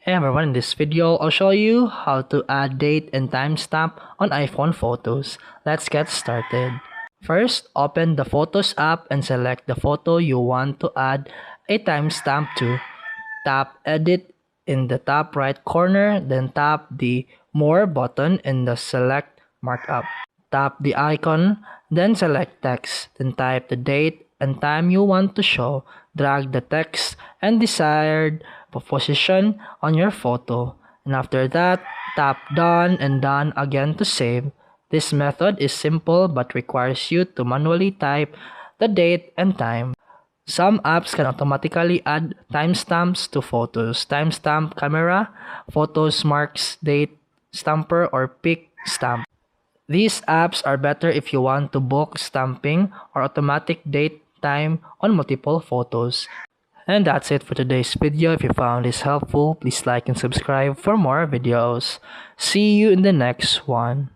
Hey everyone, in this video, I'll show you how to add date and timestamp on iPhone photos. Let's get started. First, open the Photos app and select the photo you want to add a timestamp to. Tap Edit in the top right corner, then tap the More button in the Select Markup. Tap the icon, then select Text, then type the date and time you want to show. Drag the text and desired position on your photo, and after that, tap Done and Done again to save. This method is simple but requires you to manually type the date and time. Some apps can automatically add timestamps to photos. Timestamp Camera, Photos Marks Date Stamper, or Pick Stamp. These apps are better if you want to book stamping or automatic date time on multiple photos. And that's it for today's video. If you found this helpful, please like and subscribe for more videos. See you in the next one.